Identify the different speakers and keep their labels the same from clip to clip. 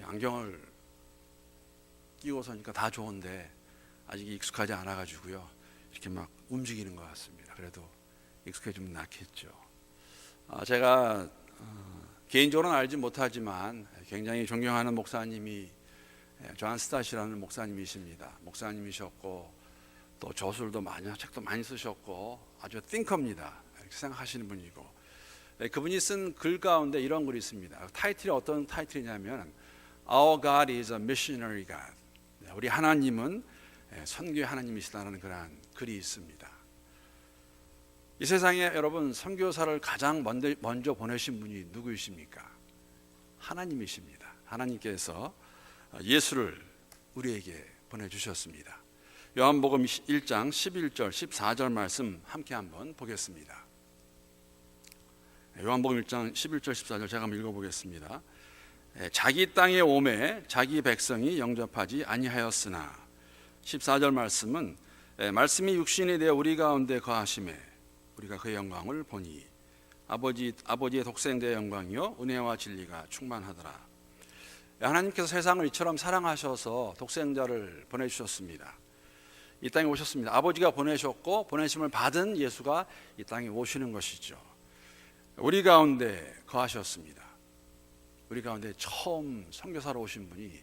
Speaker 1: 안경을 끼고 서니까 다 좋은데 아직 익숙하지 않아가지고요. 이렇게 막 움직이는 것 같습니다. 그래도 익숙해지면 낫겠죠. 제가 개인적으로는 알지 못하지만 굉장히 존경하는 목사님이 존 스타시라는 목사님이십니다. 목사님이셨고 또 저술도 많이, 책도 많이 쓰셨고 아주 띵커입니다. 이렇게 생각하시는 분이고, 그분이 쓴 글 가운데 이런 글이 있습니다. 타이틀이 어떤 타이틀이냐면 Our God is a missionary God. 우리 하나님은 선교의 하나님이시다는 그런 글이 있습니다. 이 세상에 여러분 선교사를 가장 먼저 보내신 분이 누구이십니까? 하나님이십니다. 하나님께서 예수를 우리에게 보내주셨습니다. 요한복음 1장 11절 14절 말씀 함께 한번 보겠습니다. 요한복음 1장 11절 14절 제가 한번 읽어보겠습니다. 자기 땅에 오매 자기 백성이 영접하지 아니하였으나 14절 말씀은 말씀이 육신이 되어 우리 가운데 거하심에 우리가 그의 영광을 보니 아버지의 독생자의 영광이요 은혜와 진리가 충만하더라. 하나님께서 세상을 이처럼 사랑하셔서 독생자를 보내주셨습니다. 이 땅에 오셨습니다. 아버지가 보내셨고 보내심을 받은 예수가 이 땅에 오시는 것이죠. 우리 가운데 거하셨습니다. 우리 가운데 처음 선교사로 오신 분이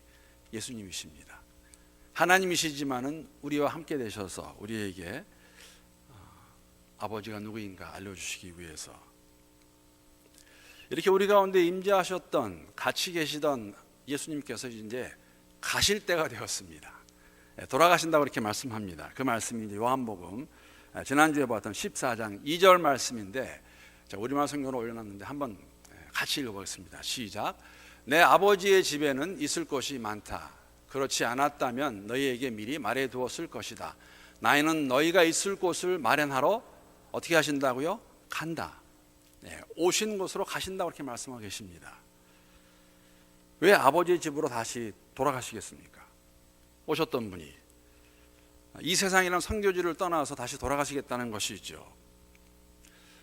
Speaker 1: 예수님이십니다. 하나님이시지만은 우리와 함께 되셔서 우리에게 아버지가 누구인가 알려주시기 위해서 이렇게 우리 가운데 임재하셨던 같이 계시던 예수님께서 이제 가실 때가 되었습니다. 돌아가신다고 이렇게 말씀합니다. 그 말씀이 이제 요한복음 지난주에 봤던 14장 2절 말씀인데 우리말 성경으로 올려놨는데 한번 같이 읽어보겠습니다. 시작. 내 아버지의 집에는 있을 곳이 많다. 그렇지 않았다면 너희에게 미리 말해두었을 것이다. 나는 너희가 있을 곳을 마련하러 어떻게 하신다고요? 간다. 오신 곳으로 가신다고 이렇게 말씀하고 계십니다. 왜 아버지의 집으로 다시 돌아가시겠습니까? 오셨던 분이 이 세상이란 선교지를 떠나서 다시 돌아가시겠다는 것이죠.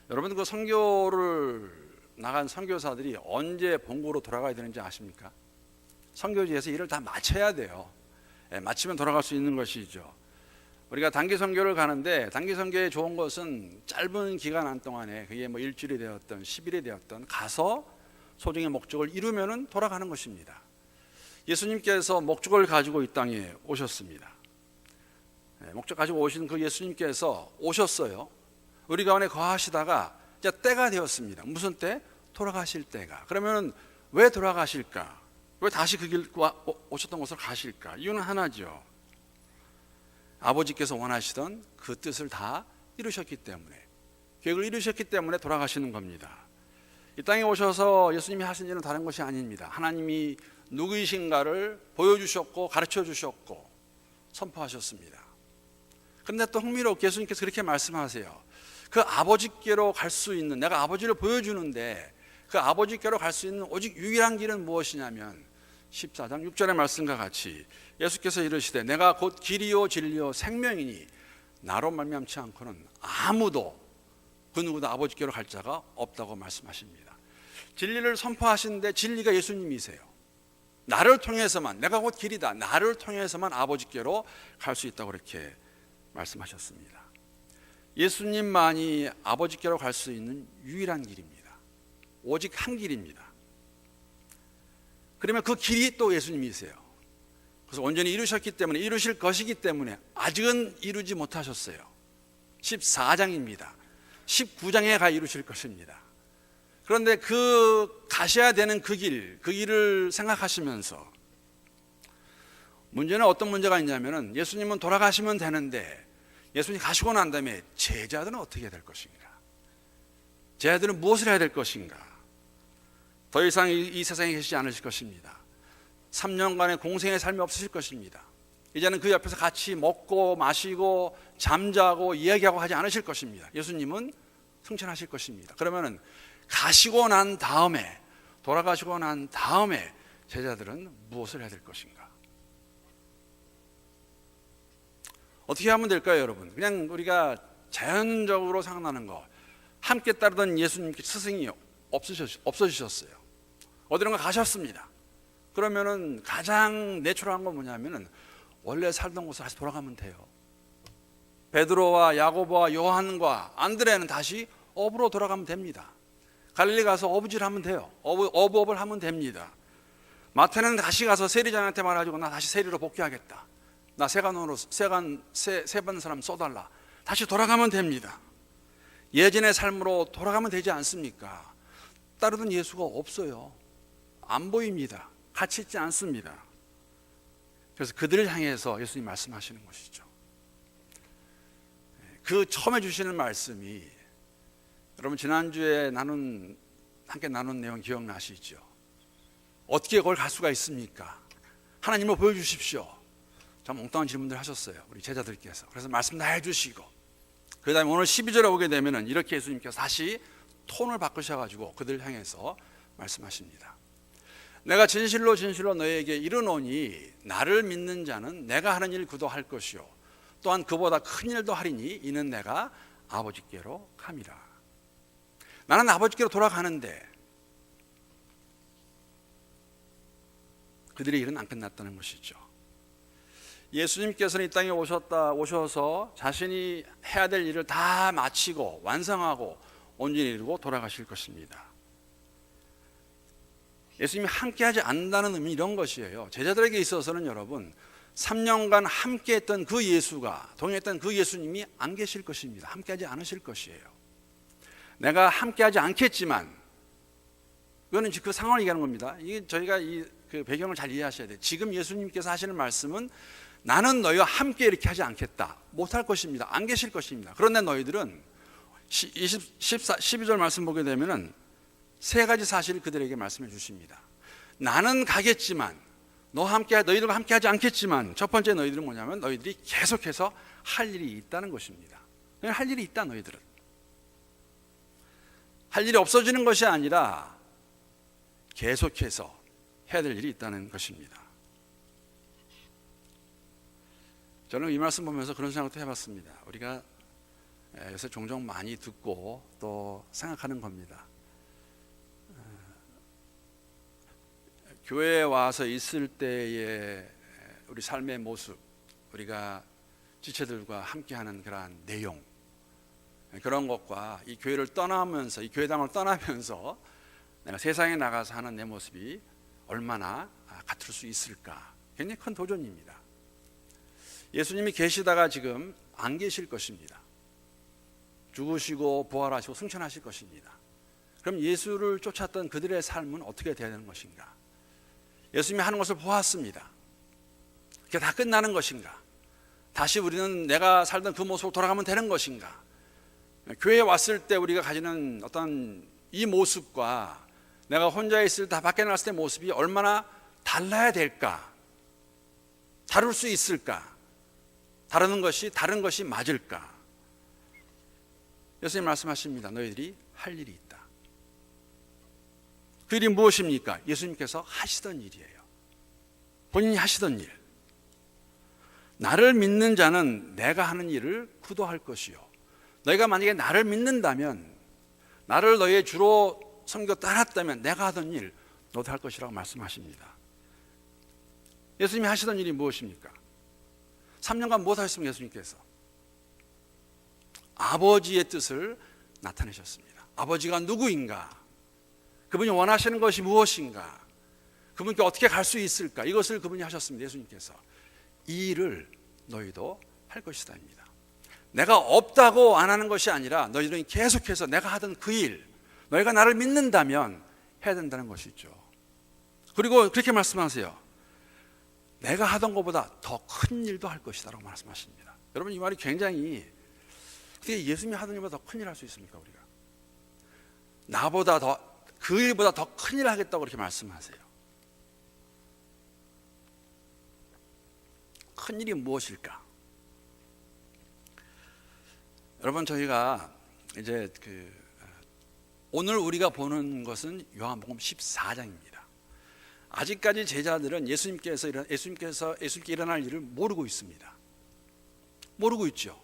Speaker 1: 여러분, 그 선교를 나간 선교사들이 언제 본고로 돌아가야 되는지 아십니까? 선교지에서 일을 다 마쳐야 돼요. 마치면 돌아갈 수 있는 것이죠. 우리가 단기 선교를 가는데 단기 선교의 좋은 것은 짧은 기간 동안에 그게 뭐 일주일이 되었던 10일이 되었던 가서 소정의 목적을 이루면은 돌아가는 것입니다. 예수님께서 목적을 가지고 이 땅에 오셨습니다. 목적 가지고 오신 그 예수님께서 오셨어요. 우리 가운데 거하시다가 이제 때가 되었습니다. 무슨 때? 돌아가실 때가. 그러면 왜 돌아가실까? 왜 다시 그 길 오셨던 곳으로 가실까? 이유는 하나죠. 아버지께서 원하시던 그 뜻을 다 이루셨기 때문에, 계획을 이루셨기 때문에 돌아가시는 겁니다. 이 땅에 오셔서 예수님이 하신 일은 다른 것이 아닙니다. 하나님이 누구이신가를 보여주셨고 가르쳐 주셨고 선포하셨습니다. 그런데 또 흥미롭게 예수님께서 그렇게 말씀하세요. 그 아버지께로 갈 수 있는, 내가 아버지를 보여주는데 그 아버지께로 갈 수 있는 오직 유일한 길은 무엇이냐면 14장 6절의 말씀과 같이 예수께서 이르시되 내가 곧 길이요 진리요 생명이니 나로 말미암지 않고는 아무도 그 누구도 아버지께로 갈 자가 없다고 말씀하십니다. 진리를 선포하시는데 진리가 예수님이세요. 나를 통해서만, 내가 곧 길이다, 나를 통해서만 아버지께로 갈 수 있다고 그렇게 말씀하셨습니다. 예수님만이 아버지께로 갈 수 있는 유일한 길입니다. 오직 한 길입니다. 그러면 그 길이 또 예수님이세요. 그래서 온전히 이루셨기 때문에, 이루실 것이기 때문에 아직은 이루지 못하셨어요. 14장입니다. 19장에 가 이루실 것입니다. 그런데 그 가셔야 되는 그 길을 생각하시면서 문제는 어떤 문제가 있냐면은 예수님은 돌아가시면 되는데 예수님이 가시고 난 다음에 제자들은 어떻게 될 것인가? 제자들은 무엇을 해야 될 것인가? 더 이상 이 세상에 계시지 않으실 것입니다. 3년간의 공생의 삶이 없으실 것입니다. 이제는 그 옆에서 같이 먹고 마시고 잠자고 이야기하고 하지 않으실 것입니다. 예수님은 승천하실 것입니다. 그러면은 가시고 난 다음에, 돌아가시고 난 다음에 제자들은 무엇을 해야 될 것인가? 어떻게 하면 될까요, 여러분? 그냥 우리가 자연적으로 생각나는 거, 함께 따르던 예수님께 스승이 없어지셨어요. 어디론가 가셨습니다. 그러면은 가장 내추럴한 건 뭐냐면은 원래 살던 곳으로 다시 돌아가면 돼요. 베드로와 야고보와 요한과 안드레는 다시 어부로 돌아가면 됩니다. 갈릴리 가서 어부질하면 돼요. 어부업을 하면 됩니다. 마태는 다시 가서 세리장한테 말해가지고 나 다시 세리로 복귀하겠다. 나 세관으로 세 받는 사람 써달라. 다시 돌아가면 됩니다. 예전의 삶으로 돌아가면 되지 않습니까? 따르던 예수가 없어요. 안 보입니다. 같이 있지 않습니다. 그래서 그들을 향해서 예수님이 말씀하시는 것이죠. 그 처음에 주시는 말씀이 여러분 지난주에 함께 나눈 내용 기억나시죠? 어떻게 그걸 갈 수가 있습니까? 하나님을 보여주십시오. 참 엉뚱한 질문들 하셨어요. 우리 제자들께서. 그래서 말씀 다 해주시고 그 다음에 오늘 12절에 오게 되면 이렇게 예수님께서 다시 톤을 바꾸셔가지고 그들을 향해서 말씀하십니다. 내가 진실로 진실로 너희에게 이르노니 나를 믿는 자는 내가 하는 일 그도 할 것이요 또한 그보다 큰 일도 하리니 이는 내가 아버지께로 감이라. 나는 아버지께로 돌아가는데 그들의 일은 안 끝났다는 것이죠. 예수님께서는 이 땅에 오셔서 자신이 해야 될 일을 다 마치고 완성하고 온전히 이루고 돌아가실 것입니다. 예수님이 함께하지 않는다는 의미는 이런 것이에요. 제자들에게 있어서는 여러분 3년간 함께했던 그 예수가 동행했던 그 예수님이 안 계실 것입니다. 함께하지 않으실 것이에요. 내가 함께하지 않겠지만 이거는 그 상황을 얘기하는 겁니다. 이게 저희가 그 배경을 잘 이해하셔야 돼요. 지금 예수님께서 하시는 말씀은 나는 너희와 함께 이렇게 하지 않겠다. 못할 것입니다. 안 계실 것입니다. 그런데 너희들은 12절 말씀 보게 되면은 세 가지 사실을 그들에게 말씀해 주십니다. 나는 가겠지만 너희들과 함께 하지 않겠지만 첫 번째 너희들은 뭐냐면 너희들이 계속해서 할 일이 있다는 것입니다. 할 일이 있다. 너희들은 할 일이 없어지는 것이 아니라 계속해서 해야 될 일이 있다는 것입니다. 저는 이 말씀 보면서 그런 생각도 해봤습니다. 우리가 요새 종종 많이 듣고 또 생각하는 겁니다. 교회에 와서 있을 때의 우리 삶의 모습, 우리가 지체들과 함께하는 그러한 내용, 그런 것과 이 교회를 떠나면서, 이 교회당을 떠나면서 내가 세상에 나가서 하는 내 모습이 얼마나 같을 수 있을까? 굉장히 큰 도전입니다. 예수님이 계시다가 지금 안 계실 것입니다. 죽으시고 부활하시고 승천하실 것입니다. 그럼 예수를 쫓았던 그들의 삶은 어떻게 되야 되는 것인가? 예수님이 하는 것을 보았습니다. 그게 다 끝나는 것인가? 다시 우리는 내가 살던 그 모습으로 돌아가면 되는 것인가? 교회에 왔을 때 우리가 가지는 어떤 이 모습과 내가 혼자 있을 때 밖에 나갔을 때 모습이 얼마나 달라야 될까? 다룰 수 있을까? 다른 것이 맞을까? 예수님 말씀하십니다. 너희들이 할 일이 있다. 그 일이 무엇입니까? 예수님께서 하시던 일이에요. 본인이 하시던 일. 나를 믿는 자는 내가 하는 일을 그도 할 것이요. 너희가 만약에 나를 믿는다면, 나를 너희의 주로 섬겨 따랐다면 내가 하던 일 너도 할 것이라고 말씀하십니다. 예수님이 하시던 일이 무엇입니까? 3년간 무엇 하셨습니까? 예수님께서 아버지의 뜻을 나타내셨습니다. 아버지가 누구인가? 그분이 원하시는 것이 무엇인가? 그분께 어떻게 갈 수 있을까? 이것을 그분이 하셨습니다. 예수님께서 이 일을 너희도 할 것이다입니다. 내가 없다고 안 하는 것이 아니라 너희들은 계속해서 내가 하던 그 일, 너희가 나를 믿는다면 해야 된다는 것이죠. 그리고 그렇게 말씀하세요. 내가 하던 것보다 더 큰 일도 할 것이다 라고 말씀하십니다. 여러분 이 말이 굉장히, 어떻게 예수님이 하던 일보다 더 큰 일 할 수 있습니까? 우리가 나보다 더, 그 일보다 더 큰 일을 하겠다고 그렇게 말씀하세요. 큰 일이 무엇일까? 여러분 저희가 이제 오늘 우리가 보는 것은 요한복음 14장입니다. 아직까지 제자들은 예수님께 일어날 일을 모르고 있습니다. 모르고 있죠.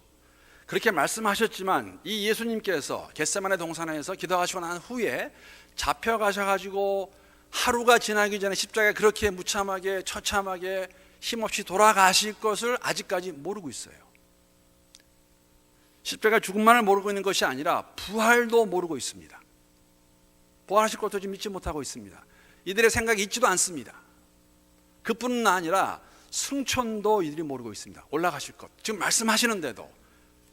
Speaker 1: 그렇게 말씀하셨지만 이 예수님께서 겟세마네 동산에서 기도하시고 난 후에 잡혀가셔가지고 하루가 지나기 전에 십자가에 그렇게 무참하게 처참하게 힘없이 돌아가실 것을 아직까지 모르고 있어요. 십자가 죽음만을 모르고 있는 것이 아니라 부활도 모르고 있습니다. 부활하실 것도 지금 믿지 못하고 있습니다. 이들의 생각이 있지도 않습니다. 그뿐은 아니라 승천도 이들이 모르고 있습니다. 올라가실 것 지금 말씀하시는데도.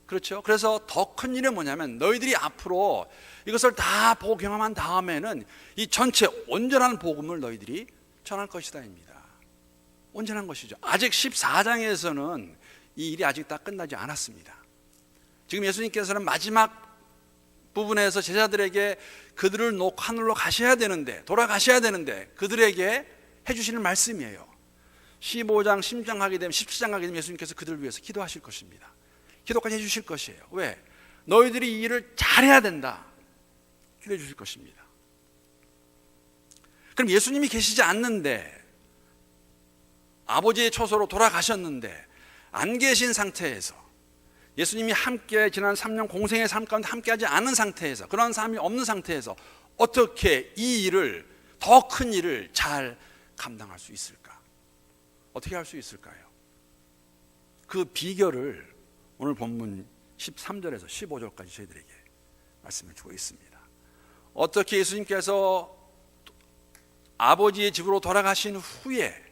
Speaker 1: 그렇죠? 그래서 더 큰 일은 뭐냐면 너희들이 앞으로 이것을 다 보고 경험한 다음에는 이 전체 온전한 복음을 너희들이 전할 것이다입니다. 온전한 것이죠. 아직 14장에서는 이 일이 아직 다 끝나지 않았습니다. 지금 예수님께서는 마지막 부분에서 제자들에게 그들을 놓고 하늘로 가셔야 되는데, 돌아가셔야 되는데 그들에게 해주시는 말씀이에요. 15장, 16장 하게 되면 17장 하게 되면 예수님께서 그들을 위해서 기도하실 것입니다. 기도까지 해주실 것이에요. 왜? 너희들이 이 일을 잘해야 된다. 기도해 주실 것입니다. 그럼 예수님이 계시지 않는데, 아버지의 처소로 돌아가셨는데 안 계신 상태에서, 예수님이 함께 지난 3년 공생의 삶 가운데 함께하지 않은 상태에서, 그런 삶이 없는 상태에서 어떻게 이 일을, 더 큰 일을 잘 감당할 수 있을까? 어떻게 할 수 있을까요? 그 비결을 오늘 본문 13절에서 15절까지 저희들에게 말씀해 주고 있습니다. 어떻게 예수님께서 아버지의 집으로 돌아가신 후에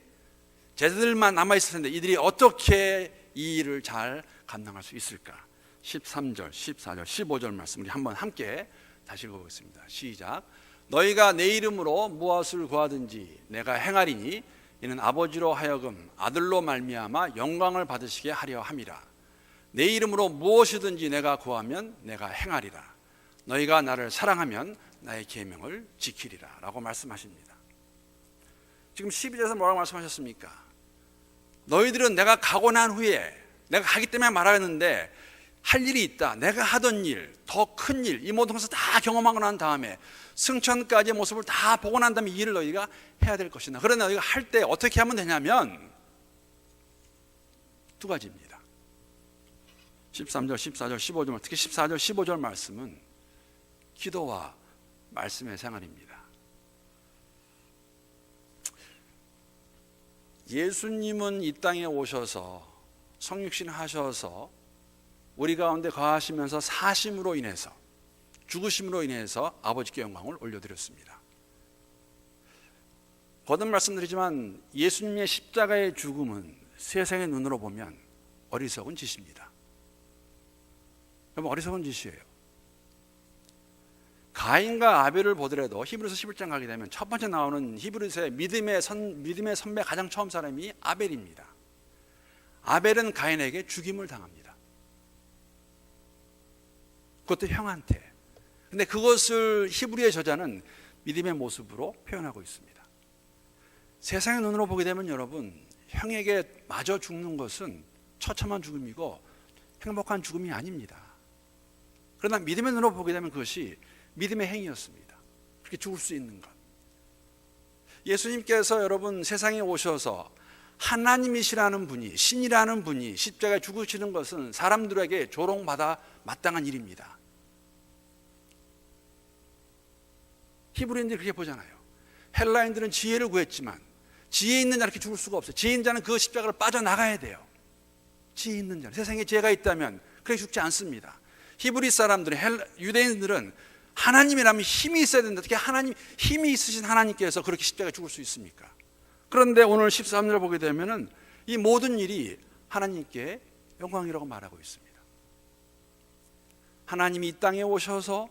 Speaker 1: 제자들만 남아있을 텐데 이들이 어떻게 이 일을 잘 감당할 수 있을까? 13절, 14절, 15절 말씀 우리 한번 함께 다시 읽어보겠습니다. 시작. 너희가 내 이름으로 무엇을 구하든지 내가 행하리니 이는 아버지로 하여금 아들로 말미암아 영광을 받으시게 하려 함이라. 내 이름으로 무엇이든지 내가 구하면 내가 행하리라. 너희가 나를 사랑하면 나의 계명을 지키리라 라고 말씀하십니다. 지금 12절에서 뭐라고 말씀하셨습니까? 너희들은 내가 가고 난 후에, 내가 가기 때문에 말하겠는데 할 일이 있다. 내가 하던 일, 더 큰 일, 이 모든 것을 다 경험하고 난 다음에 승천까지의 모습을 다 보고 난 다음에 이 일을 너희가 해야 될 것이다. 그러나 너희가 할 때 어떻게 하면 되냐면 두 가지입니다. 13절, 14절, 15절, 특히 14절, 15절 말씀은 기도와 말씀의 생활입니다. 예수님은 이 땅에 오셔서 성육신 하셔서 우리 가운데 거하시면서 사심으로 인해서, 죽으심으로 인해서 아버지께 영광을 올려드렸습니다. 거듭 말씀드리지만 예수님의 십자가의 죽음은 세상의 눈으로 보면 어리석은 짓입니다. 여러분, 어리석은 짓이에요. 가인과 아벨을 보더라도 히브리서 11장 가게 되면 첫 번째 나오는 히브리서의 믿음의 선배 가장 처음 사람이 아벨입니다. 아벨은 가인에게 죽임을 당합니다. 그것도 형한테. 근데 그것을 히브리의 저자는 믿음의 모습으로 표현하고 있습니다. 세상의 눈으로 보게 되면 여러분, 형에게 마저 죽는 것은 처참한 죽음이고 행복한 죽음이 아닙니다. 그러나 믿음의 눈으로 보게 되면 그것이 믿음의 행위였습니다. 그렇게 죽을 수 있는 것. 예수님께서 여러분 세상에 오셔서 하나님이시라는 분이, 신이라는 분이 십자가에 죽으시는 것은 사람들에게 조롱받아 마땅한 일입니다. 히브리인들이 그렇게 보잖아요. 헬라인들은 지혜를 구했지만 지혜 있는 자는 이렇게 죽을 수가 없어요. 지혜 있는 자는 그 십자가를 빠져나가야 돼요. 지혜 있는 자는, 세상에 지혜가 있다면 그렇게 죽지 않습니다. 히브리 사람들은, 유대인들은 하나님이라면 힘이 있어야 된다. 어떻게 하나님, 힘이 있으신 하나님께서 그렇게 십자가에 죽을 수 있습니까? 그런데 오늘 13절을 보게 되면은 이 모든 일이 하나님께 영광이라고 말하고 있습니다. 하나님이 이 땅에 오셔서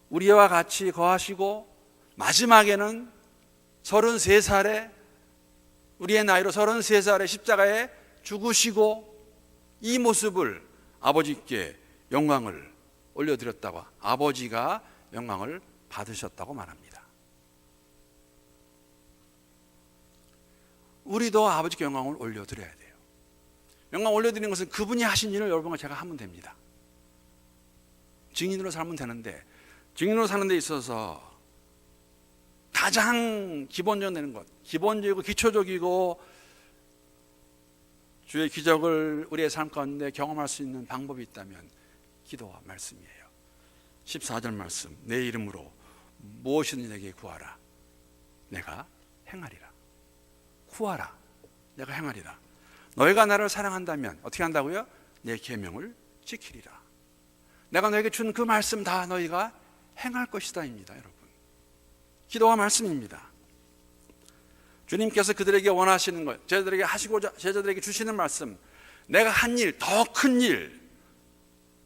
Speaker 1: 우리와 같이 거하시고 마지막에는 33살에, 우리의 나이로 33살에 십자가에 죽으시고 이 모습을 아버지께 영광을 올려드렸다고, 아버지가 영광을 받으셨다고 말합니다. 우리도 아버지께 영광을 올려드려야 돼요. 영광 올려드리는 것은 그분이 하신 일을 여러분과 제가 하면 됩니다. 증인으로 살면 되는데, 증인으로 사는 데 있어서 가장 기본적으로 되는 것, 기본적이고 기초적이고 주의 기적을 우리의 삶 가운데 경험할 수 있는 방법이 있다면 기도와 말씀이에요. 14절 말씀, 내 이름으로 무엇이든지 내게 구하라. 내가 행하리라. 구하라. 내가 행하리라. 너희가 나를 사랑한다면 어떻게 한다고요? 내 계명을 지키리라. 내가 너에게 준 그 말씀 다 너희가 행할 것이다입니다. 여러분, 기도와 말씀입니다. 주님께서 그들에게 원하시는 것, 제자들에게 하시고자 제자들에게 주시는 말씀, 내가 한 일, 더 큰 일,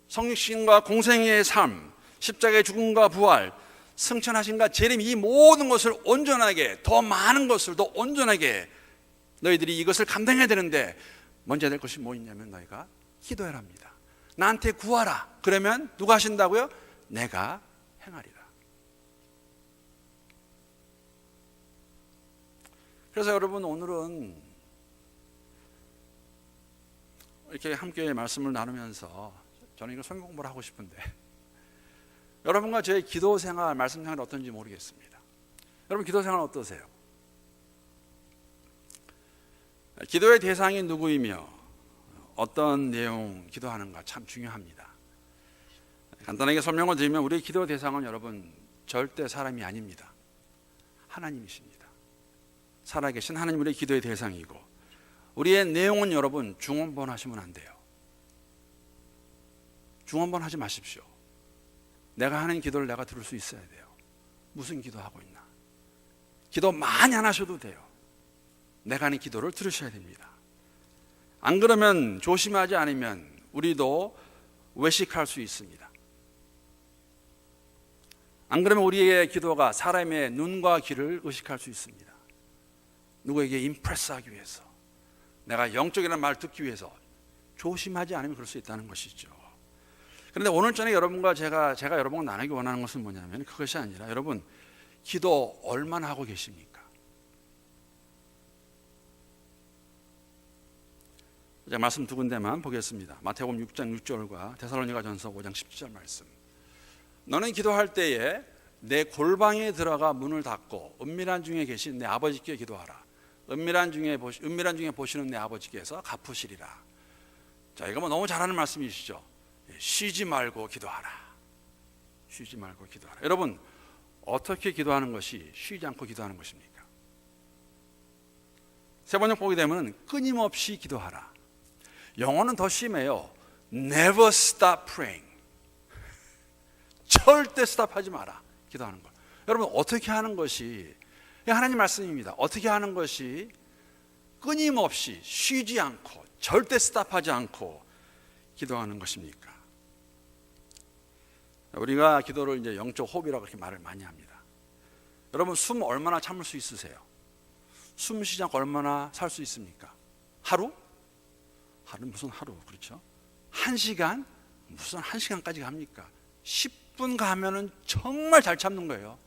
Speaker 1: 성육신과 공생애의 삶, 십자가의 죽음과 부활, 승천하신과 재림, 이 모든 것을 온전하게, 더 많은 것을 더 온전하게 너희들이 이것을 감당해야 되는데 먼저 해야 될 것이 뭐 있냐면 너희가 기도해라 합니다. 나한테 구하라. 그러면 누가 하신다고요? 내가 행하리라. 그래서 여러분, 오늘은 이렇게 함께 말씀을 나누면서 저는 이거 성경 공부를 하고 싶은데 여러분과 저의 기도 생활, 말씀 생활이 어떤지 모르겠습니다. 여러분, 기도 생활 어떠세요? 기도의 대상이 누구이며 어떤 내용 기도하는가 참 중요합니다. 간단하게 설명을 드리면 우리의 기도 대상은 여러분 절대 사람이 아닙니다. 하나님이십니다. 살아계신 하나님, 우리의 기도의 대상이고, 우리의 내용은 여러분 중언번 하시면 안 돼요. 중언번 하지 마십시오. 내가 하는 기도를 내가 들을 수 있어야 돼요. 무슨 기도하고 있나? 기도 많이 안 하셔도 돼요. 내가 하는 기도를 들으셔야 됩니다. 안 그러면, 조심하지 않으면 우리도 외식할 수 있습니다. 안 그러면 우리의 기도가 사람의 눈과 귀를 의식할 수 있습니다. 누구에게 임프레스하기 위해서, 내가 영적이라는 말을 듣기 위해서 조심하지 않으면 그럴 수 있다는 것이죠. 그런데 오늘 저녁에 여러분과 제가 여러분과 나누기 원하는 것은 뭐냐면, 그것이 아니라 여러분, 기도 얼마나 하고 계십니까? 제가 말씀 두 군데만 보겠습니다. 마태복음 6장 6절과 데살로니가전서 5장 17절 말씀. 너는 기도할 때에 내 골방에 들어가 문을 닫고 은밀한 중에 계신 내 아버지께 기도하라. 은밀한 중에 보시는 내 아버지께서 갚으시리라. 자, 이거 뭐 너무 잘하는 말씀이시죠. 쉬지 말고 기도하라. 쉬지 말고 기도하라. 여러분, 어떻게 기도하는 것이 쉬지 않고 기도하는 것입니까? 세 번역 보게 되면 끊임없이 기도하라. 영어는 더 심해요. Never stop praying. 절대 스탑하지 마라. 기도하는 것. 여러분, 어떻게 하는 것이, 하나님 말씀입니다. 어떻게 하는 것이 끊임없이 쉬지 않고 절대 스탑하지 않고 기도하는 것입니까? 우리가 기도를 이제 영적 호흡이라고 그렇게 말을 많이 합니다. 여러분, 숨 얼마나 참을 수 있으세요? 숨 쉬지 않고 얼마나 살 수 있습니까? 하루? 하루 무슨 하루, 그렇죠? 1시간? 무슨 1시간까지 갑니까? 10분 가면은 정말 잘 참는 거예요.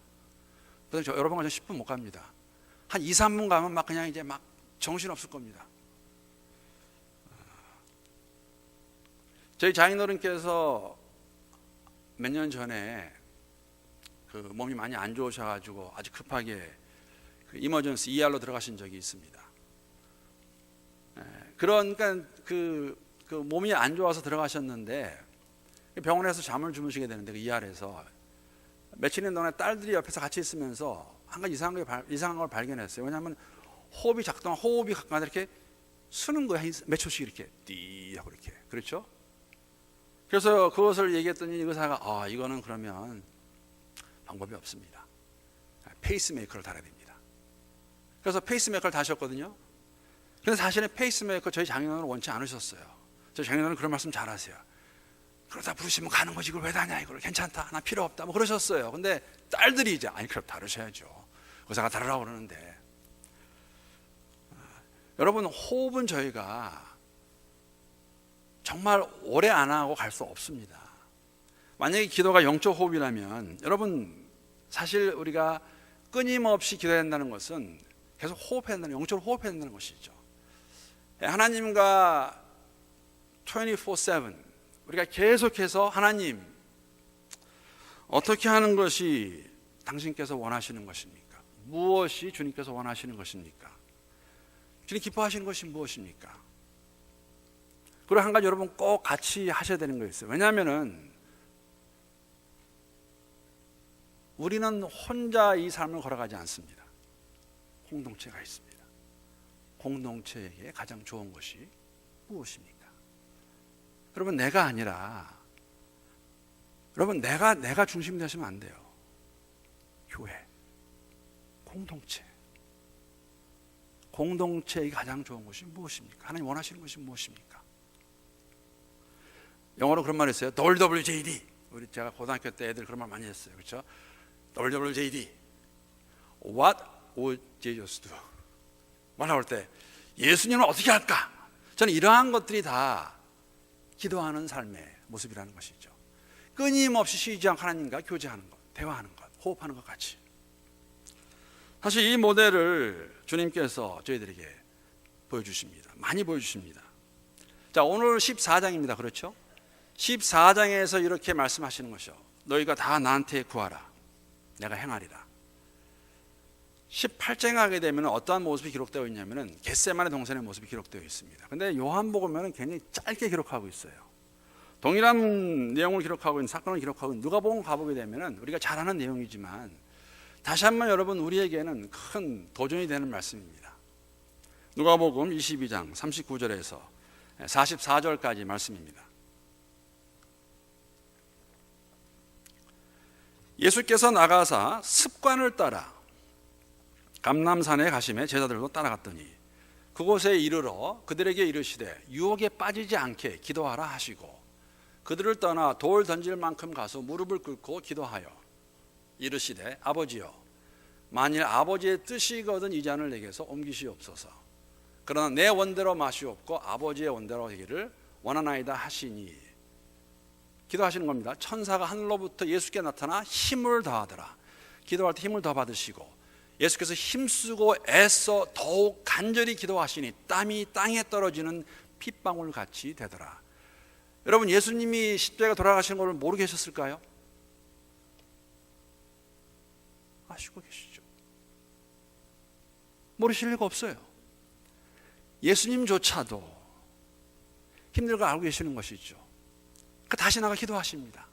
Speaker 1: 그래서 여러분과 저 10분 못 갑니다. 한 2, 3분 가면 막 그냥 이제 막 정신 없을 겁니다. 저희 장인어른께서 몇 년 전에 그 몸이 많이 안 좋으셔가지고 아주 급하게 그 이머전시 ER로 들어가신 적이 있습니다. 그러니까 그 몸이 안 좋아서 들어가셨는데 병원에서 잠을 주무시게 되는데 그 ER에서 며칠 동안에 딸들이 옆에서 같이 있으면서 한 가지 이상한 걸 발견했어요. 왜냐하면 호흡이 가끔가다 이렇게 쓰는 거예요. 몇 초씩 이렇게 띠 하고 이렇게, 그렇죠? 그래서 그것을 얘기했더니 의사가 이거는 그러면 방법이 없습니다. 페이스메이커를 달아야 됩니다. 그래서 페이스메이커를 다셨거든요. 그런데 사실은 페이스메이커 저희 장인어른은 원치 않으셨어요. 저희 장인어른은 그런 말씀 잘하세요. 그러다 부르시면 가는 거지, 이걸 왜 다냐, 이걸 괜찮다, 나 필요 없다, 뭐 그러셨어요. 근데 딸들이 이제 그럼 다루셔야죠. 의사가 다루라고 그러는데. 여러분, 호흡은 저희가 정말 오래 안 하고 갈 수 없습니다. 만약에 기도가 영적 호흡이라면 여러분, 사실 우리가 끊임없이 기도해야 한다는 것은 계속 호흡해야 한다는, 영적으로 호흡해야 한다는 것이죠. 하나님과 24/7 우리가 계속해서 하나님, 어떻게 하는 것이 당신께서 원하시는 것입니까? 무엇이 주님께서 원하시는 것입니까? 주님 기뻐하시는 것이 무엇입니까? 그리고 한 가지 여러분 꼭 같이 하셔야 되는 거 있어요. 왜냐하면은 우리는 혼자 이 삶을 걸어가지 않습니다. 공동체가 있습니다. 공동체에게 가장 좋은 것이 무엇입니까? 여러분, 내가 아니라, 여러분, 내가 중심이 되시면 안 돼요. 교회, 공동체에게 가장 좋은 것이 무엇입니까? 하나님 원하시는 것이 무엇입니까? 영어로 그런 말 있어요. WWJD. 제가 고등학교 때 애들 그런 말 많이 했어요. 그렇죠? WWJD. What would Jesus do? 말할 때 예수님은 어떻게 할까? 저는 이러한 것들이 다 기도하는 삶의 모습이라는 것이죠. 끊임없이 쉬지 않고 하나님과 교제하는 것, 대화하는 것, 호흡하는 것 같이. 사실 이 모델을 주님께서 저희들에게 보여주십니다. 많이 보여주십니다. 자, 오늘 14장입니다. 그렇죠? 14장에서 이렇게 말씀하시는 것이요. 너희가 다 나한테 구하라. 내가 행하리라. 18장에 가게 되면 어떠한 모습이 기록되어 있냐면 겟세마네 동산의 모습이 기록되어 있습니다. 근데 요한복음에는 굉장히 짧게 기록하고 있어요. 동일한 내용을 기록하고 있는 사건을 기록하고 있는 누가복음 가보게 되면 우리가 잘 아는 내용이지만 다시 한번 여러분 우리에게는 큰 도전이 되는 말씀입니다. 누가복음 22장 39절에서 44절까지 말씀입니다. 예수께서 나가사 습관을 따라 감람산에 가심에 제자들도 따라갔더니 그곳에 이르러 그들에게 이르시되 유혹에 빠지지 않게 기도하라 하시고 그들을 떠나 돌 던질 만큼 가서 무릎을 꿇고 기도하여 이르시되 아버지여 만일 아버지의 뜻이거든 이 잔을 내게서 옮기시옵소서. 그러나 내 원대로 마시옵고 아버지의 원대로 되기를 원하나이다 하시니 기도하시는 겁니다. 천사가 하늘로부터 예수께 나타나 힘을 더하더라. 기도할 때 힘을 더 받으시고 예수께서 힘쓰고 애써 더욱 간절히 기도하시니 땀이 땅에 떨어지는 핏방울 같이 되더라. 여러분, 예수님이 십자가에 돌아가시는 걸 모르고 계셨을까요? 아시고 계시죠. 모르실 리가 없어요. 예수님조차도 힘들고 알고 계시는 것이죠. 다시 나가 기도하십니다.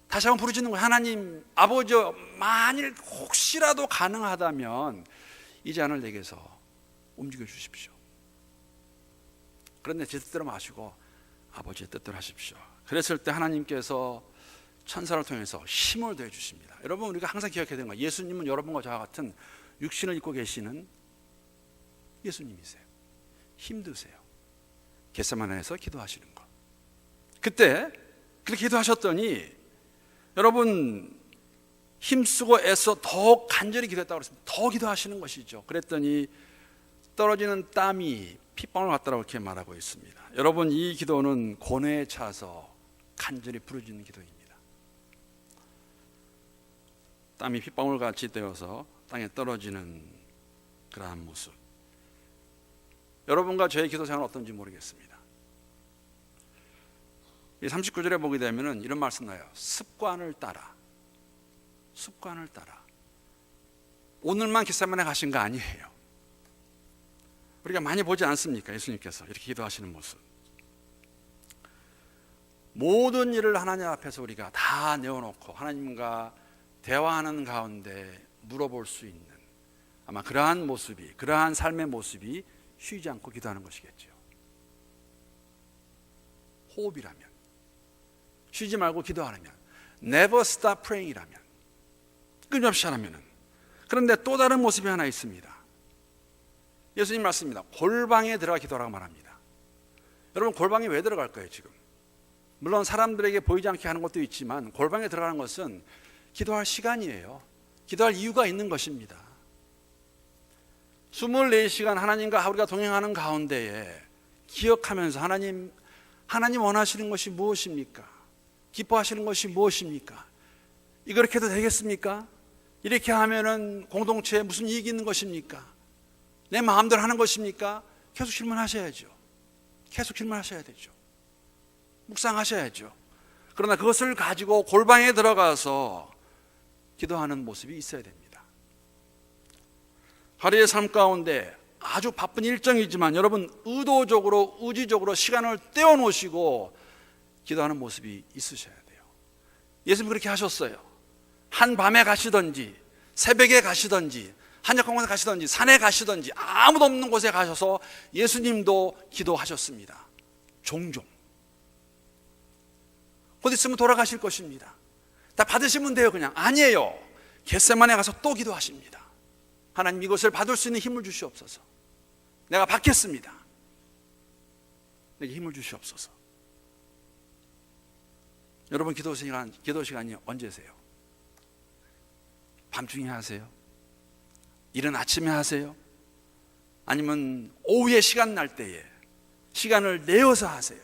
Speaker 1: 다시 한번 부르짖는 거예요. 하나님 아버지, 만일 혹시라도 가능하다면 이 잔을 내게서 움직여 주십시오. 그런데 제 뜻대로 마시고 아버지의 뜻대로 하십시오. 그랬을 때 하나님께서 천사를 통해서 힘을 더해 주십니다. 여러분, 우리가 항상 기억해야 되는 거예요. 예수님은 여러분과 저와 같은 육신을 입고 계시는 예수님이세요. 힘드세요. 겟세마네에서 기도하시는 것. 그때 그렇게 기도하셨더니 여러분, 힘쓰고 애써 더 간절히 기도했다고 그랬습니다. 더 기도하시는 것이죠. 그랬더니 떨어지는 땀이 핏방울 같다고 이렇게 말하고 있습니다. 여러분, 이 기도는 고뇌에 차서 간절히 부르짖는 기도입니다. 땀이 핏방울 같이 되어서 땅에 떨어지는 그러한 모습. 여러분과 저의 기도 생활은 어떤지 모르겠습니다. 이 39절에 보게 되면 이런 말씀 나요. 습관을 따라. 오늘만 겟세마네 가신 거 아니에요. 우리가 많이 보지 않습니까? 예수님께서 이렇게 기도하시는 모습. 모든 일을 하나님 앞에서 우리가 다 내어놓고 하나님과 대화하는 가운데 물어볼 수 있는 아마 그러한 모습이, 그러한 삶의 모습이 쉬지 않고 기도하는 것이겠죠. 호흡이라면, 쉬지 말고 기도하라면, never stop praying이라면, 끊임없이 하라면. 그런데 또 다른 모습이 하나 있습니다. 예수님 말씀입니다. 골방에 들어가 기도하라고 말합니다. 여러분, 골방에 왜 들어갈까요 지금? 물론 사람들에게 보이지 않게 하는 것도 있지만 골방에 들어가는 것은 기도할 시간이에요. 기도할 이유가 있는 것입니다. 24시간 하나님과 우리가 동행하는 가운데에 기억하면서 하나님 원하시는 것이 무엇입니까? 기뻐하시는 것이 무엇입니까? 이렇게 해도 되겠습니까? 이렇게 하면은 공동체에 무슨 이익이 있는 것입니까? 내 마음대로 하는 것입니까? 계속 질문하셔야죠. 계속 질문하셔야 되죠. 묵상하셔야죠. 그러나 그것을 가지고 골방에 들어가서 기도하는 모습이 있어야 됩니다. 하루의 삶 가운데 아주 바쁜 일정이지만 여러분, 의도적으로 의지적으로 시간을 떼어놓으시고 기도하는 모습이 있으셔야 돼요. 예수님 그렇게 하셨어요. 한밤에 가시든지 새벽에 가시든지 한적한 곳에 가시든지 산에 가시든지 아무도 없는 곳에 가셔서 예수님도 기도하셨습니다. 종종. 곧 있으면 돌아가실 것입니다. 다 받으시면 돼요. 그냥. 아니에요. 겟세마네 가서 또 기도하십니다. 하나님, 이것을 받을 수 있는 힘을 주시옵소서. 내가 받겠습니다. 내게 힘을 주시옵소서. 여러분, 기도 시간이 언제세요? 밤중에 하세요? 이른 아침에 하세요? 아니면 오후에 시간 날 때에 시간을 내어서 하세요?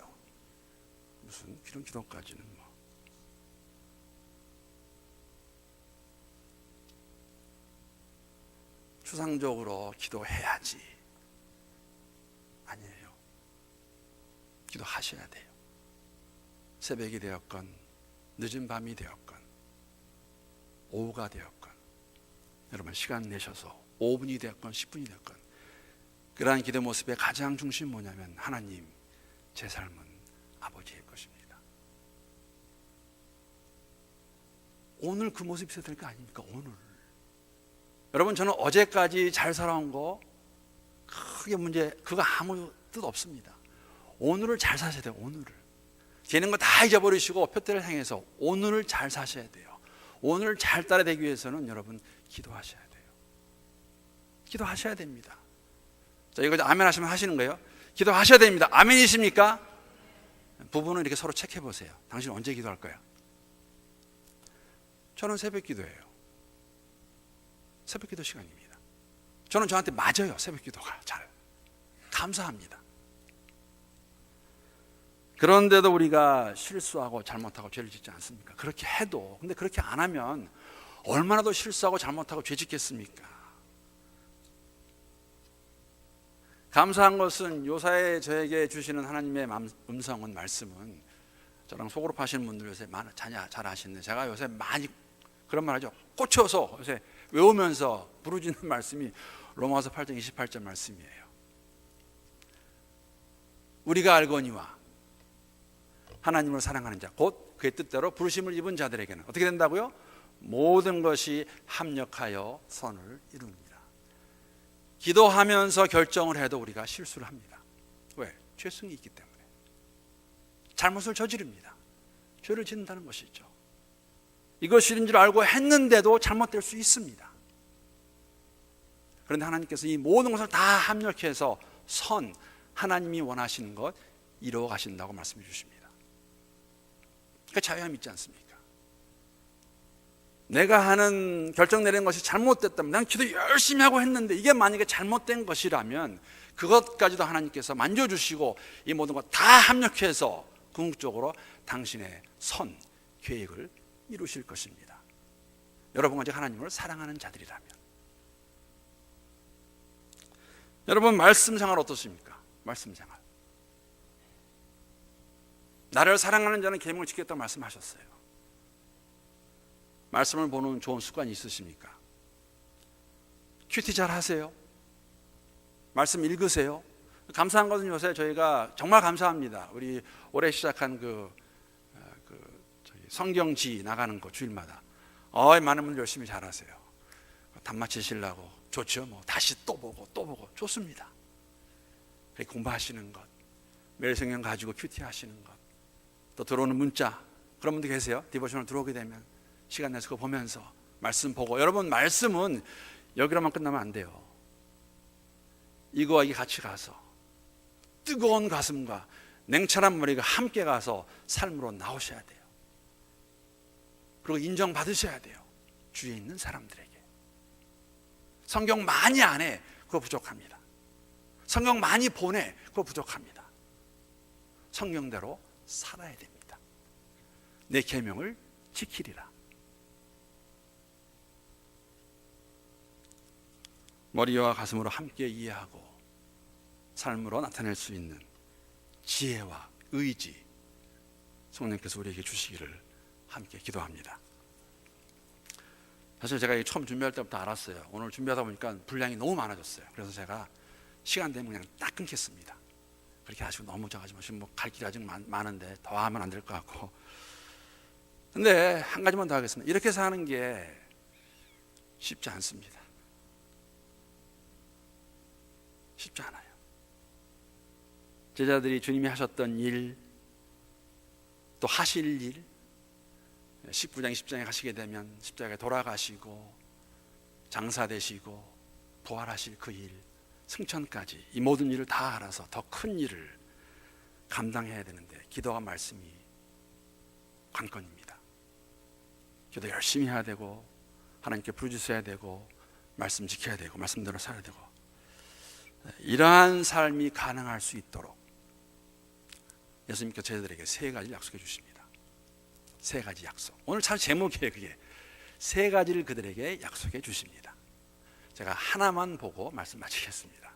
Speaker 1: 무슨 이런 기도까지는 뭐. 추상적으로 기도해야지. 아니에요. 기도하셔야 돼요. 새벽이 되었건 늦은 밤이 되었건 오후가 되었건 여러분 시간 내셔서 5분이 되었건 10분이 되었건 그러한 기도 모습의 가장 중심은 뭐냐면 하나님, 제 삶은 아버지의 것입니다. 오늘 그 모습이 있어야 될 거 아닙니까? 오늘. 여러분, 저는 어제까지 잘 살아온 거 크게 그거 아무 뜻 없습니다. 오늘을 잘 사셔야 돼요. 오늘을. 되는 거 다 잊어버리시고 표대를 향해서 오늘을 잘 사셔야 돼요. 오늘 잘 따라되기 위해서는 여러분 기도하셔야 돼요. 기도하셔야 됩니다. 자, 이거 아멘 하시면 하시는 거예요. 기도하셔야 됩니다. 아멘이십니까? 부부는 이렇게 서로 체크해 보세요. 당신 언제 기도할 거야? 저는 새벽 기도예요. 새벽 기도 시간입니다. 저는 저한테 맞아요. 새벽 기도가 잘. 감사합니다. 그런데도 우리가 실수하고 잘못하고 죄를 짓지 않습니까? 그렇게 해도, 근데 그렇게 안 하면 얼마나 더 실수하고 잘못하고 죄 짓겠습니까? 감사한 것은 요사에 저에게 주시는 하나님의 음성은, 말씀은, 저랑 속으로 파시는 분들 요새 자냐 잘 아시는데 제가 요새 많이 그런 말 하죠. 꽂혀서 요새 외우면서 부르짖는 말씀이 로마서 8장 28절 말씀이에요. 우리가 알거니와 하나님을 사랑하는 자 곧 그의 뜻대로 부르심을 입은 자들에게는 어떻게 된다고요? 모든 것이 합력하여 선을 이룹니다. 기도하면서 결정을 해도 우리가 실수를 합니다. 왜? 죄성이 있기 때문에. 잘못을 저지릅니다. 죄를 짓는다는 것이죠. 이것인 줄 알고 했는데도 잘못될 수 있습니다. 그런데 하나님께서 이 모든 것을 다 합력해서 하나님이 원하시는 것 이루어 가신다고 말씀해 주십니다. 그러니까 자유함 있지 않습니까? 내가 하는 결정 내리는 것이 잘못됐다면, 난 기도 열심히 하고 했는데 이게 만약에 잘못된 것이라면 그것까지도 하나님께서 만져주시고 이 모든 것 다 합력해서 궁극적으로 당신의 계획을 이루실 것입니다. 여러분과 이제 하나님을 사랑하는 자들이라면. 여러분, 말씀 생활 어떻습니까? 말씀 생활. 나를 사랑하는 자는 계명을 지켰다고 말씀하셨어요. 말씀을 보는 좋은 습관이 있으십니까? 큐티 잘 하세요? 말씀 읽으세요? 감사한 것은 요새 저희가 정말 감사합니다. 우리 올해 시작한 성경지 나가는 거 주일마다 많은 분들 열심히 잘하세요. 단마 치시려고 좋죠. 뭐 다시 또 보고 좋습니다. 공부하시는 것, 매일 성경 가지고 큐티 하시는 것, 또 들어오는 문자, 그런 분들 계세요. 디보셔널 들어오게 되면 시간 내서 그거 보면서 말씀 보고. 여러분, 말씀은 여기로만 끝나면 안 돼요. 이거와 이게 같이 가서 뜨거운 가슴과 냉철한 머리가 함께 가서 삶으로 나오셔야 돼요. 그리고 인정받으셔야 돼요. 주위에 있는 사람들에게. 성경 많이 안 해, 그거 부족합니다. 성경 많이 보내, 그거 부족합니다. 성경대로 살아야 됩니다. 내 계명을 지키리라. 머리와 가슴으로 함께 이해하고 삶으로 나타낼 수 있는 지혜와 의지, 성령께서 우리에게 주시기를 함께 기도합니다. 사실 제가 처음 준비할 때부터 알았어요. 오늘 준비하다 보니까 분량이 너무 많아졌어요. 그래서 제가 시간 되면 그냥 딱 끊겠습니다. 그렇게 하시고 너무 작아지 마시고, 뭐 갈 길이 아직 많은데 더 하면 안 될 것 같고. 근데 한 가지만 더 하겠습니다. 이렇게 사는 게 쉽지 않습니다. 쉽지 않아요. 제자들이 주님이 하셨던 일, 또 하실 일, 19장 20장에 가시게 되면 십자가에 돌아가시고 장사되시고 부활하실 그 일, 승천까지 이 모든 일을 다 알아서 더 큰 일을 감당해야 되는데 기도와 말씀이 관건입니다. 기도 열심히 해야 되고 하나님께 부르짖어야 되고 말씀 지켜야 되고 말씀대로 살아야 되고, 이러한 삶이 가능할 수 있도록 예수님께서 제자들에게 세 가지를 약속해 주십니다. 세 가지 약속. 오늘 참 제목이에요. 그게 세 가지를 그들에게 약속해 주십니다. 제가 하나만 보고 말씀 마치겠습니다.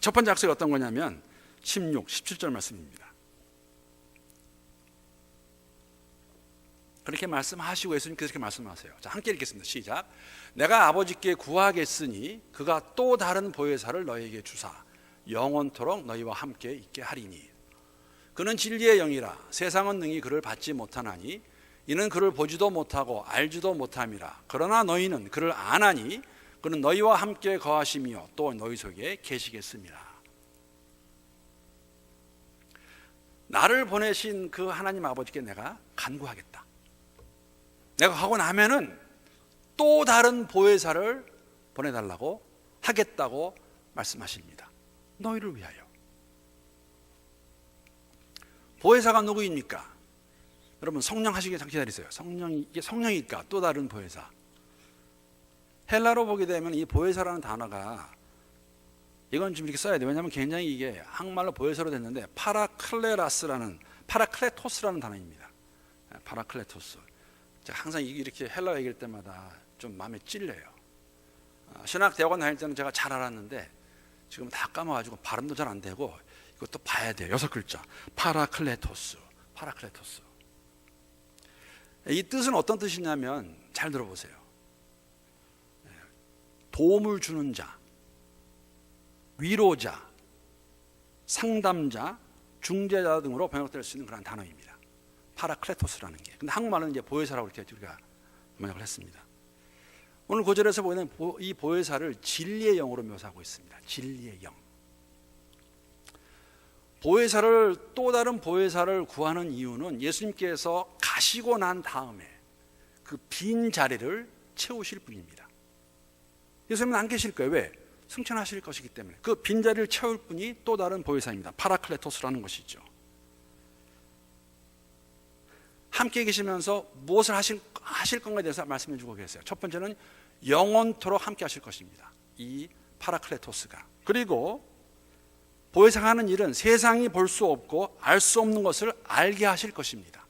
Speaker 1: 첫 번째 약속이 어떤 거냐면 16, 17절 말씀입니다. 그렇게 말씀하시고 예수님께서 이렇게 말씀하세요. 자, 함께 읽겠습니다. 시작. 내가 아버지께 구하겠으니 그가 또 다른 보혜사를 너희에게 주사 영원토록 너희와 함께 있게 하리니 그는 진리의 영이라 세상은 능히 그를 받지 못하나니 이는 그를 보지도 못하고 알지도 못함이라. 그러나 너희는 그를 아나니 그는 너희와 함께 거하시며 또 너희 속에 계시겠습니다. 나를 보내신 그 하나님 아버지께 내가 간구하겠다. 내가 하고 나면은 또 다른 보혜사를 보내달라고 하겠다고 말씀하십니다. 너희를 위하여. 보혜사가 누구입니까? 여러분, 성령 하시기 잠시 기다리세요. 이게 성령일까? 또 다른 보혜사. 헬라로 보게 되면 이 보혜사라는 단어가, 이건 좀 이렇게 써야 돼요. 왜냐하면 굉장히 이게 한국말로 보혜사로 됐는데 파라클레토스라는 단어입니다. 파라클레토스. 제가 항상 이렇게 헬라 얘기할 때마다 좀 마음에 찔려요. 신학대학원 다닐 때는 제가 잘 알았는데 지금 다 까먹어가지고 발음도 잘 안 되고 이것도 봐야 돼요. 6글자. 파라클레토스. 이 뜻은 어떤 뜻이냐면 잘 들어보세요. 도움을 주는 자, 위로자, 상담자, 중재자 등으로 번역될 수 있는 그런 단어입니다. 파라클레토스라는 게. 근데 한국말은 이제 보혜사라고 이렇게 우리가 번역을 했습니다. 오늘 구절에서 보이는 이 보혜사를 진리의 영으로 묘사하고 있습니다. 진리의 영. 보혜사를, 또 다른 보혜사를 구하는 이유는 예수님께서 가시고 난 다음에 그 빈 자리를 채우실 분입니다. 예수님은 안 계실 거예요. 왜? 승천하실 것이기 때문에. 그 빈자리를 채울 분이 또 다른 보혜사입니다. 파라클레토스라는 것이죠. 함께 계시면서 무엇을 하실 건가에 대해서 말씀해 주고 계세요. 첫 번째는 영원토록 함께 하실 것입니다. 이 파라클레토스가. 그리고 보혜사가 하는 일은 세상이 볼 수 없고 알 수 없는 것을 알게 하실 것입니다.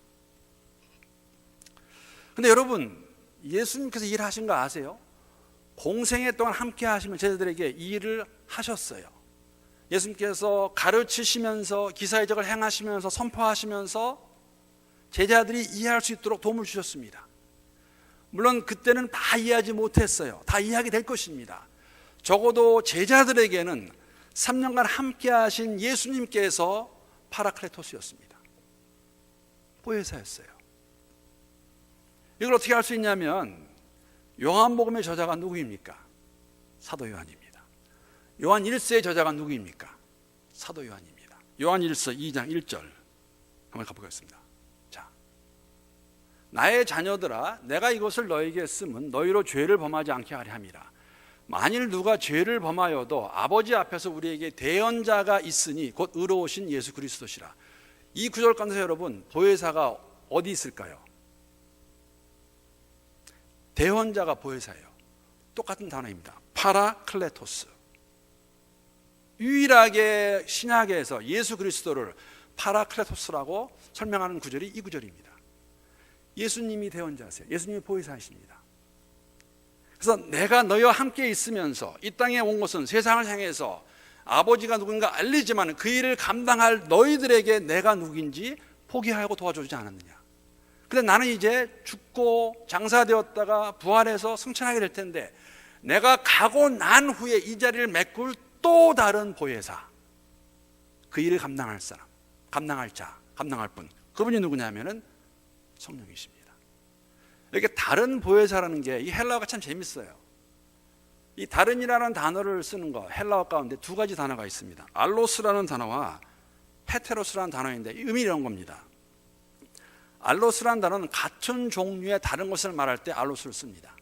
Speaker 1: 근데 여러분, 예수님께서 일하신 거 아세요? 공생애 동안 함께 하시면 제자들에게 이 일을 하셨어요. 예수님께서 가르치시면서 기사의적을 행하시면서 선포하시면서 제자들이 이해할 수 있도록 도움을 주셨습니다. 물론 그때는 다 이해하지 못했어요. 다 이해하게 될 것입니다. 적어도 제자들에게는 3년간 함께 하신 예수님께서 파라클레토스였습니다. 보혜사였어요. 이걸 어떻게 할 수 있냐면 요한복음의 저자가 누구입니까? 사도 요한입니다. 요한 1서의 저자가 누구입니까? 사도 요한입니다. 요한 1서 2장 1절 한번 가보겠습니다. 자, 나의 자녀들아, 내가 이것을 너에게 쓰면 너희로 죄를 범하지 않게 하려 함이라. 만일 누가 죄를 범하여도 아버지 앞에서 우리에게 대언자가 있으니 곧 의로우신 예수 그리스도시라. 이 구절 가운데서 여러분, 보혜사가 어디 있을까요? 대언자가 보혜사예요. 똑같은 단어입니다. 파라클레토스. 유일하게 신약에서 예수 그리스도를 파라클레토스라고 설명하는 구절이 이 구절입니다. 예수님이 대언자세요. 예수님이 보혜사이십니다. 그래서 내가 너희와 함께 있으면서 이 땅에 온 것은 세상을 향해서 아버지가 누군가 알리지만 그 일을 감당할 너희들에게 내가 누구인지 포기하고 도와주지 않았느냐. 근데 나는 이제 죽고 장사되었다가 부활해서 승천하게 될 텐데 내가 가고 난 후에 이 자리를 메꿀 또 다른 보혜사, 그 일을 감당할 사람, 감당할 자, 감당할 분, 그분이 누구냐면은 성령이십니다. 이렇게 다른 보혜사라는 게 이 헬라어가 참 재밌어요. 이 다른이라는 단어를 쓰는 거, 헬라어 가운데 두 가지 단어가 있습니다. 알로스라는 단어와 헤테로스라는 단어인데 의미 이런 겁니다. 알로스라는 단어는 같은 종류의 다른 것을 말할 때 알로스를 씁니다.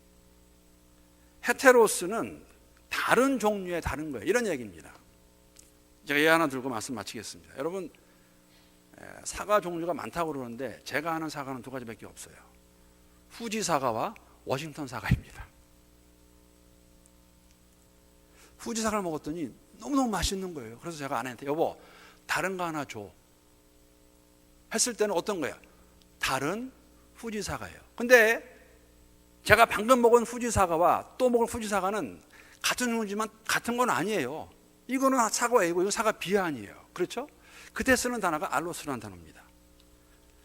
Speaker 1: 헤테로스는 다른 종류의 다른 거예요. 이런 얘기입니다. 제가 예 하나 들고 말씀 마치겠습니다. 여러분, 사과 종류가 많다고 그러는데 제가 아는 사과는 두 가지밖에 없어요. 후지 사과와 워싱턴 사과입니다. 후지 사과를 먹었더니 너무너무 맛있는 거예요. 그래서 제가 아내한테 여보 다른 거 하나 줘 했을 때는 어떤 거예요? 다른 후지 사과예요. 근데 제가 방금 먹은 후지 사과와 또 먹을 후지 사과는 같은 종류지만 같은 건 아니에요. 이거는 사과 A고 이건 사과 B 아니에요. 그렇죠? 그때 쓰는 단어가 알로스라는 단어입니다.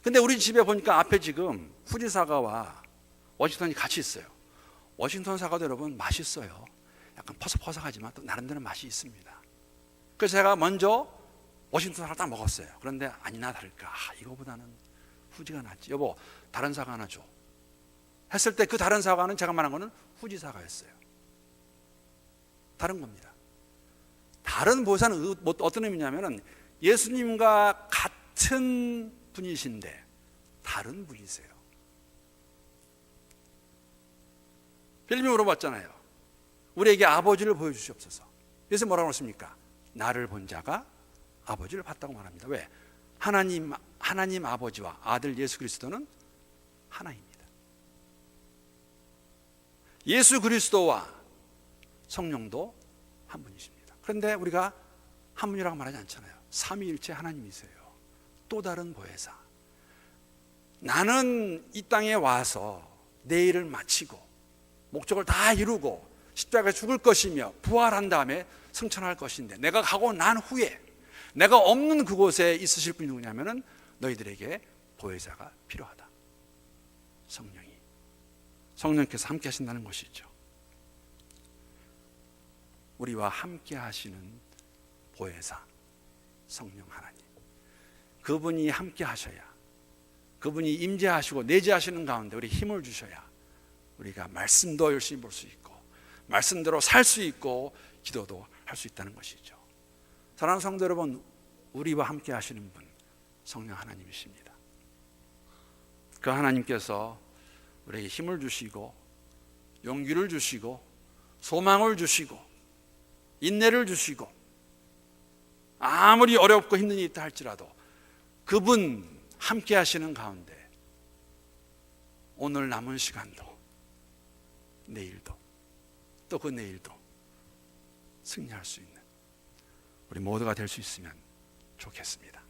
Speaker 1: 근데 우리 집에 보니까 앞에 지금 후지 사과와 워싱턴이 같이 있어요. 워싱턴 사과도 여러분 맛있어요. 약간 퍼석퍼석하지만 또 나름대로 맛이 있습니다. 그래서 제가 먼저 워싱턴 사과 딱 먹었어요. 그런데 아니나 다를까 이거보다는 후지가 낫지. 여보 다른 사과 하나 줘 했을 때 그 다른 사과는 제가 말한 거는 후지 사과였어요. 다른 겁니다. 다른 보혜사는 어떤 의미냐면은 예수님과 같은 분이신데 다른 분이세요. 빌립이 물어봤잖아요. 우리에게 아버지를 보여주시옵소서. 그래서 뭐라고 했습니까? 나를 본 자가 아버지를 봤다고 말합니다. 왜? 하나님 아버지와 아들 예수 그리스도는 하나입니다. 예수 그리스도와 성령도 한 분이십니다. 그런데 우리가 한 분이라고 말하지 않잖아요. 삼위일체 하나님이세요. 또 다른 보혜사. 나는 이 땅에 와서 내 일을 마치고 목적을 다 이루고 십자가에 죽을 것이며 부활한 다음에 승천할 것인데 내가 가고 난 후에 내가 없는 그곳에 있으실 분이 누구냐면은 너희들에게 보혜사가 필요하다. 성령께서 함께 하신다는 것이죠. 우리와 함께 하시는 보혜사 성령 하나님, 그분이 함께 하셔야, 그분이 임재하시고 내재하시는 가운데 우리 힘을 주셔야 우리가 말씀도 열심히 볼 수 있고 말씀대로 살 수 있고 기도도 할 수 있다는 것이죠. 사랑하는 성도 여러분, 우리와 함께 하시는 분 성령 하나님이십니다. 그 하나님께서 우리에게 힘을 주시고 용기를 주시고 소망을 주시고 인내를 주시고 아무리 어렵고 힘든 일이 있다 할지라도 그분 함께 하시는 가운데 오늘 남은 시간도 내일도 또 그 내일도 승리할 수 있는 우리 모두가 될 수 있으면 좋겠습니다.